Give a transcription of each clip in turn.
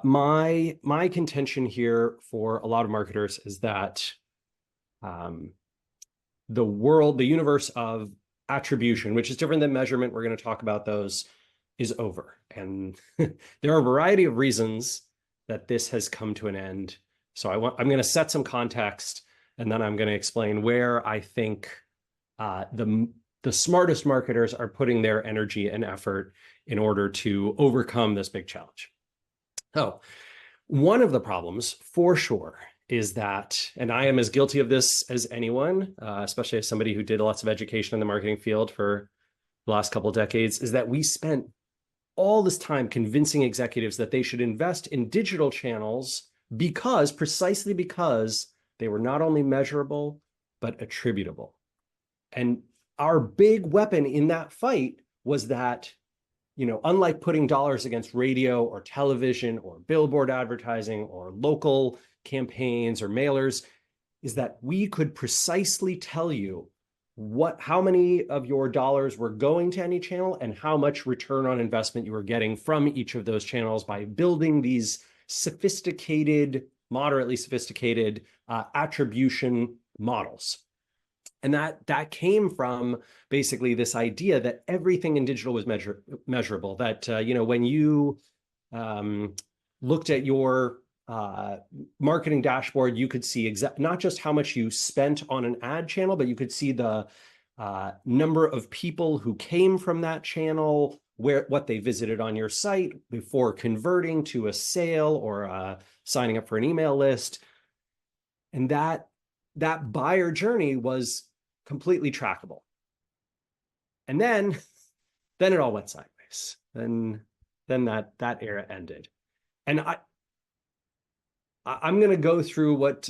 My contention here for a lot of marketers is that the universe of attribution, which is different than measurement, we're going to talk about those, is over. And there are a variety of reasons that this has come to an end. So I'm going to set some context, and then I'm going to explain where I think the smartest marketers are putting their energy and effort in order to overcome this big challenge. So one of the problems, for sure, is that, and I am as guilty of this as anyone, especially as somebody who did lots of education in the marketing field for the last couple of decades, is that we spent all this time convincing executives that they should invest in digital channels precisely because they were not only measurable, but attributable. And our big weapon in that fight was that, unlike putting dollars against radio or television or billboard advertising or local campaigns or mailers, is that we could precisely tell you how many of your dollars were going to any channel and how much return on investment you were getting from each of those channels by building these moderately sophisticated attribution models. And that came from basically this idea that everything in digital was measurable, that, when you looked at your marketing dashboard, you could see not just how much you spent on an ad channel, but you could see the number of people who came from that channel, what they visited on your site before converting to a sale or signing up for an email list. And that buyer journey was completely trackable. And then it all went sideways. Then that era ended. And I'm going to go through what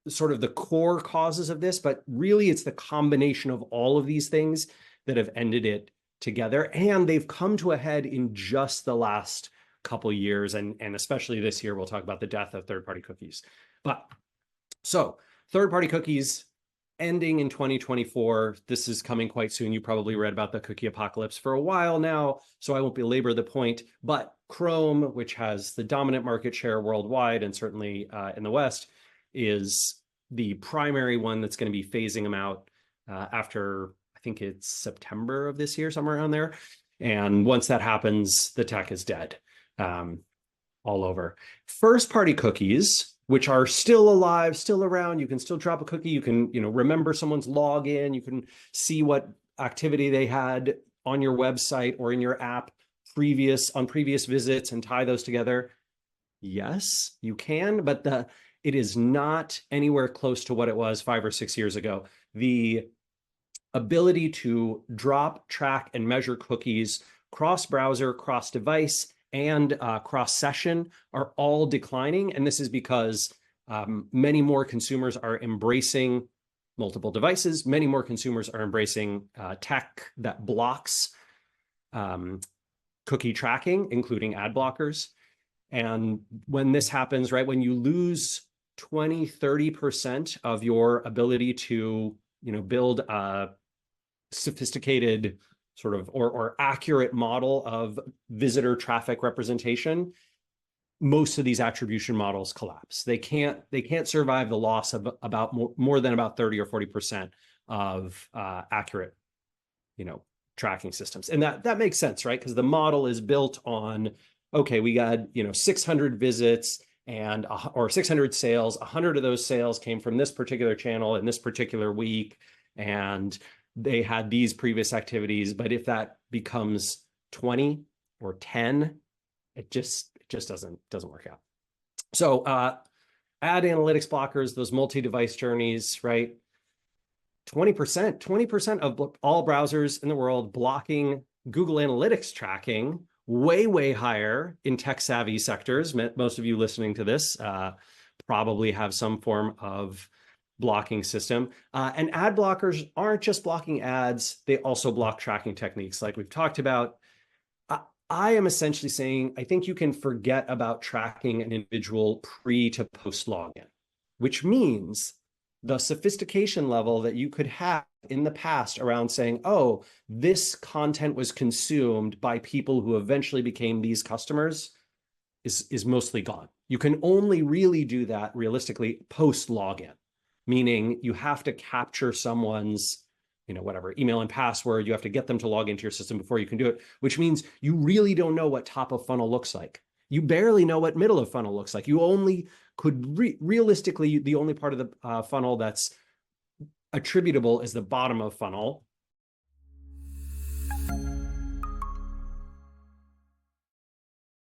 sort of the core causes of this, but really it's the combination of all of these things that have ended it together. And they've come to a head in just the last couple years. And especially this year, we'll talk about the death of third-party cookies. So third-party cookies ending in 2024. This is coming quite soon. You probably read about the cookie apocalypse for a while now, so I won't belabor the point. But Chrome, which has the dominant market share worldwide and certainly in the West, is the primary one that's going to be phasing them out after, I think it's September of this year, somewhere around there. And once that happens, the tech is dead all over. First-party cookies, which are still alive, still around. You can still drop a cookie. You can, remember someone's login. You can see what activity they had on your website or in your app on previous visits and tie those together. Yes, you can, but it is not anywhere close to what it was 5 or 6 years ago. The ability to drop, track, and measure cookies cross-browser, cross-device, and cross-session are all declining. And this is because many more consumers are embracing multiple devices. Many more consumers are embracing tech that blocks cookie tracking, including ad blockers. And when this happens, right, when you lose 20, 30% of your ability to, build a sophisticated sort of or accurate model of visitor traffic representation, most of these attribution models collapse. They can't survive the loss of about more than about 30 or 40% of accurate, tracking systems. And that makes sense, right? Because the model is built on, okay, we got 600 visits or 600 sales. 100 of those sales came from this particular channel in this particular week, and they had these previous activities. But if that becomes 20 or 10, it just doesn't work out. So ad analytics blockers, those multi-device journeys, right? 20% of all browsers in the world blocking Google Analytics tracking, way higher in tech-savvy sectors. Most of you listening to this probably have some form of blocking system. And ad blockers aren't just blocking ads, they also block tracking techniques like we've talked about. I am essentially saying, I think you can forget about tracking an individual pre to post login, which means the sophistication level that you could have in the past around saying, oh, this content was consumed by people who eventually became these customers, is mostly gone. You can only really do that realistically post login, meaning you have to capture someone's, whatever, email and password. You have to get them to log into your system before you can do it, which means you really don't know what top of funnel looks like. You barely know what middle of funnel looks like. You only could realistically, the only part of the funnel that's attributable is the bottom of funnel.